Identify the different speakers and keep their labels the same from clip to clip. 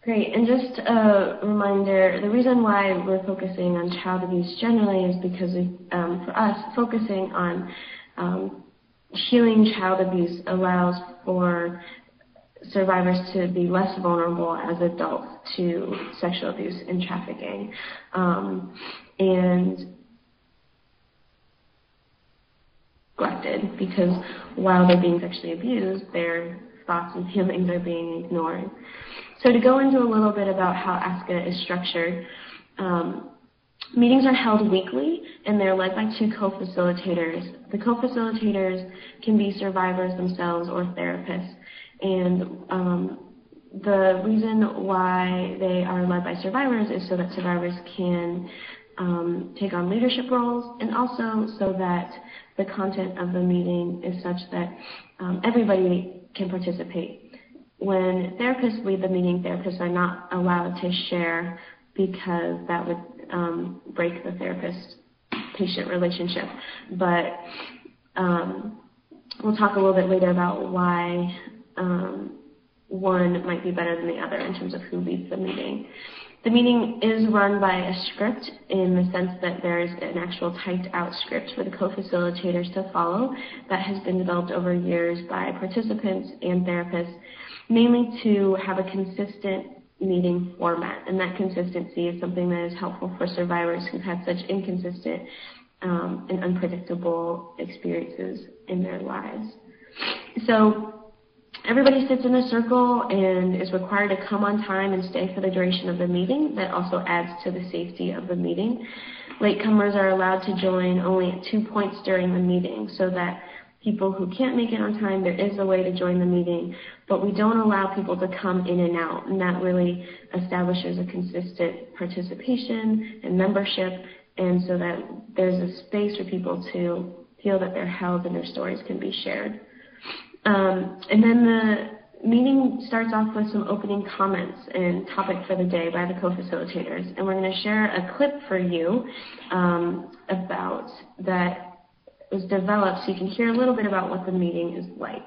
Speaker 1: Great, and just a reminder, the reason why we're focusing on child abuse generally is because for us, focusing on healing child abuse allows for survivors to be less vulnerable as adults to sexual abuse and trafficking. And neglected, because while they're being sexually abused, their thoughts and feelings are being ignored. So to go into a little bit about how ASCA is structured, meetings are held weekly, and they're led by 2 co-facilitators. The co-facilitators can be survivors themselves or therapists. And the reason why they are led by survivors is so that survivors can take on leadership roles, and also so that the content of the meeting is such that everybody can participate. When therapists lead the meeting, therapists are not allowed to share because that would break the therapist-patient relationship. But we'll talk a little bit later about why one might be better than the other in terms of who leads the meeting. The meeting is run by a script in the sense that there is an actual typed out script for the co-facilitators to follow that has been developed over years by participants and therapists, mainly to have a consistent meeting format. And that consistency is something that is helpful for survivors who've had such inconsistent and unpredictable experiences in their lives. So everybody sits in a circle and is required to come on time and stay for the duration of the meeting. That also adds to the safety of the meeting. Latecomers are allowed to join only at 2 points during the meeting, so that people who can't make it on time, there is a way to join the meeting, but we don't allow people to come in and out, and that really establishes a consistent participation and membership, and so that there's a space for people to feel that they're held and their stories can be shared. And then the meeting starts off with some opening comments and topic for the day by the co-facilitators. And we're going to share a clip for you about that was developed so you can hear a little bit about what the meeting is like.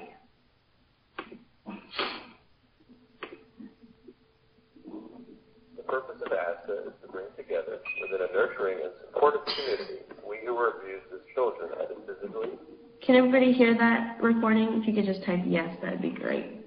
Speaker 2: The purpose of ASCA is to bring together within a nurturing and supportive community we who were abused as children, either physically.
Speaker 1: Can everybody hear that recording? If you could just type yes, that would be great.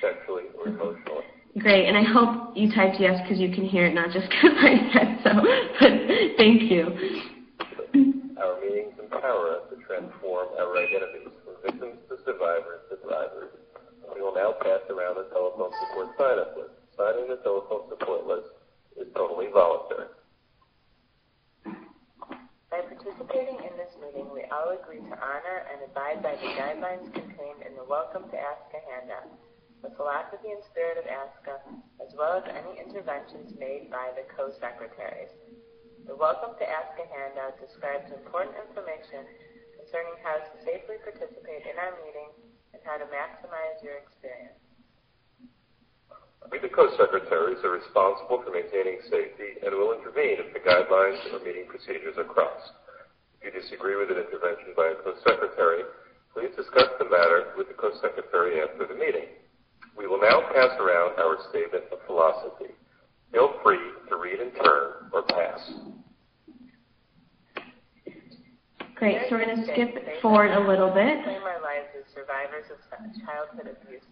Speaker 2: Sexually or emotionally.
Speaker 1: Great, and I hope you typed yes because you can hear it, not just because I said so. But thank you.
Speaker 2: Our meetings empower us to transform our identities from victims to survivors to thrivers. We will now pass around the telephone support sign-up list. Signing the telephone support list is totally voluntary.
Speaker 3: By participating in this meeting, we all agree to honor and abide by the guidelines contained in the Welcome to ASCA handout, the philosophy and spirit of ASCA, as well as any interventions made by the co-secretaries. The Welcome to ASCA handout describes important information concerning how to safely participate in our meeting and how to maximize your experience.
Speaker 2: We, the co-secretaries, are responsible for maintaining safety and will intervene if the guidelines or meeting procedures are crossed. If you disagree with an intervention by a co-secretary, please discuss the matter with the co-secretary after the meeting. We will now pass around our statement of philosophy. Feel free to read in turn or pass.
Speaker 1: Great, so we're going to skip forward a little bit.
Speaker 3: Claim our lives as survivors of childhood abuse.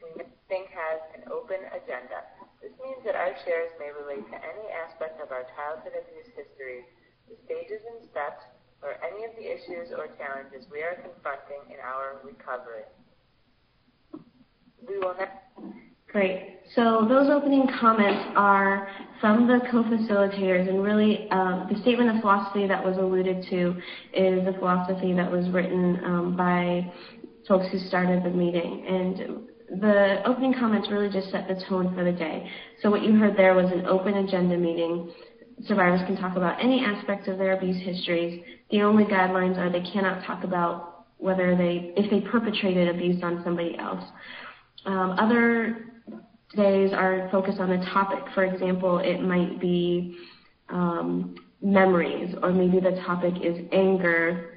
Speaker 3: We think has an open agenda. This means that our shares may relate to any aspect of our childhood abuse history, the stages and steps, or any of the issues or challenges we are confronting in our recovery. We will now...
Speaker 1: Great. So those opening comments are from the co-facilitators, and really the statement of philosophy that was alluded to is the philosophy that was written by folks who started the meeting. And the opening comments really just set the tone for the day. So what you heard there was an open agenda meeting. Survivors can talk about any aspect of their abuse histories. The only guidelines are they cannot talk about if they perpetrated abuse on somebody else. Other days are focused on a topic. For example, it might be memories, or maybe the topic is anger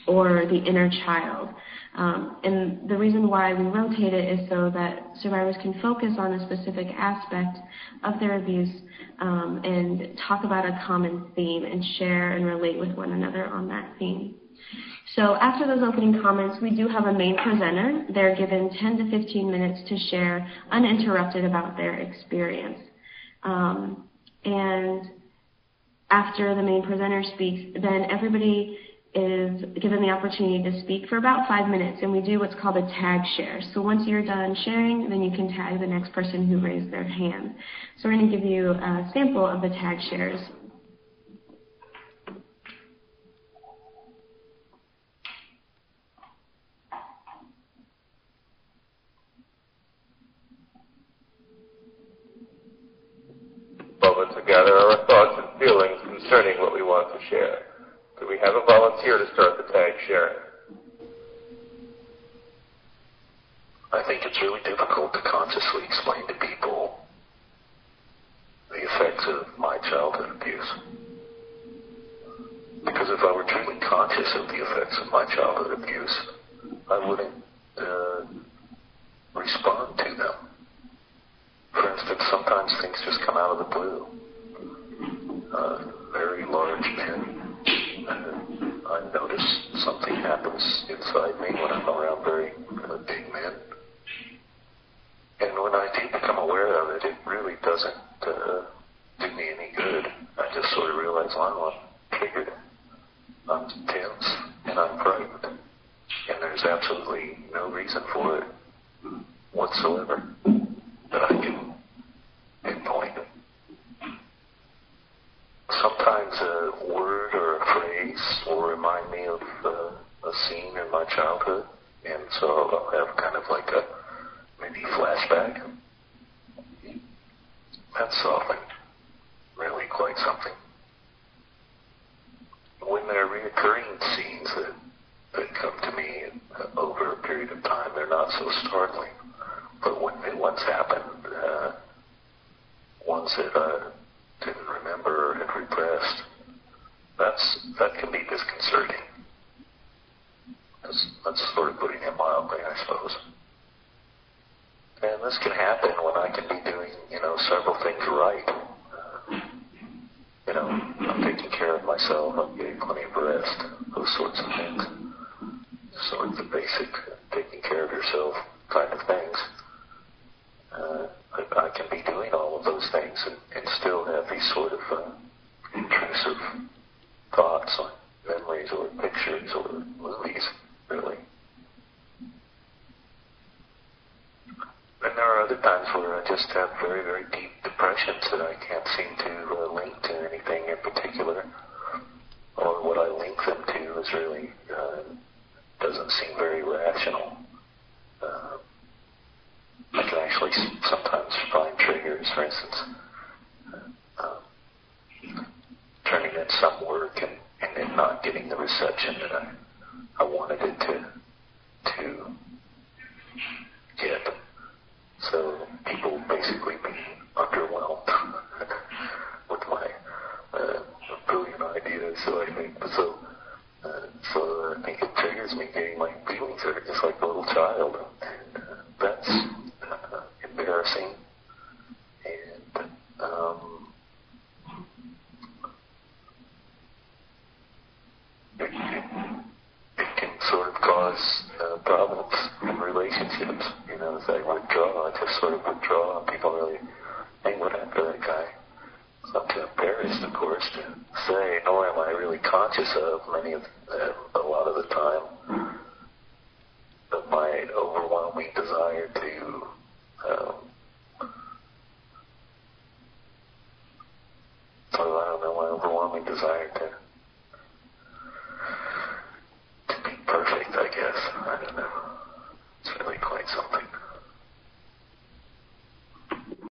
Speaker 1: or the inner child. And the reason why we rotate it is so that survivors can focus on a specific aspect of their abuse and talk about a common theme and share and relate with one another on that theme. So after those opening comments, we do have a main presenter. They're given 10 to 15 minutes to share uninterrupted about their experience. And after the main presenter speaks, then everybody is given the opportunity to speak for about 5 minutes, and we do what's called a tag share. So once you're done sharing, then you can tag the next person who raised their hand. So we're going to give you a sample of the tag shares.
Speaker 2: Moment to gather our thoughts and feelings concerning what we want to share. Do we have a volunteer to start the tag sharing?
Speaker 4: I think it's really difficult to consciously explain to people the effects of my childhood abuse. Because if I were truly conscious of the effects of my childhood abuse, I wouldn't respond to them. For instance, sometimes things just come out of the blue. Very large men. I notice something happens inside me when I'm around very big men. And when I do become aware of it, it really doesn't do me any good. I just sort of realize, well, I'm triggered, I'm tense, and I'm frightened. And there's absolutely no reason for it whatsoever that I can pinpoint. Sometimes a word or a phrase will remind me of a scene in my childhood, and so I'll have kind of like a mini flashback. That's often really quite something. When there are reoccurring scenes that come to me over a period of time, they're not so startling. But when new ones happen, ones that I didn't remember or had repressed, that can be disconcerting. That's sort of putting it mildly, I suppose. And this can happen when I can be doing, several things right. I'm taking care of myself, I'm getting plenty of rest, those sorts of things. Sort of the basic taking care of yourself kind of things. I can be doing all of those things and still have these sort of intrusive thoughts on memories or pictures or movies, really. And there are other times where I just have very, very deep depressions that I can't seem to link to anything in particular. Or what I link them to is really doesn't seem very rational. I can actually sometimes find triggers, for instance, turning in some work and then not getting the reception that I wanted it to get. So people basically being underwhelmed with my brilliant ideas. So I think it triggers me getting my feelings hurt just like a little child, and that's embarrassing. And it can sort of cause problems in relationships. As I withdraw, I just sort of withdraw, and people really, hey, what happened to that guy? So I'm too embarrassed, of course, to say, nor am I really conscious of a lot of the time,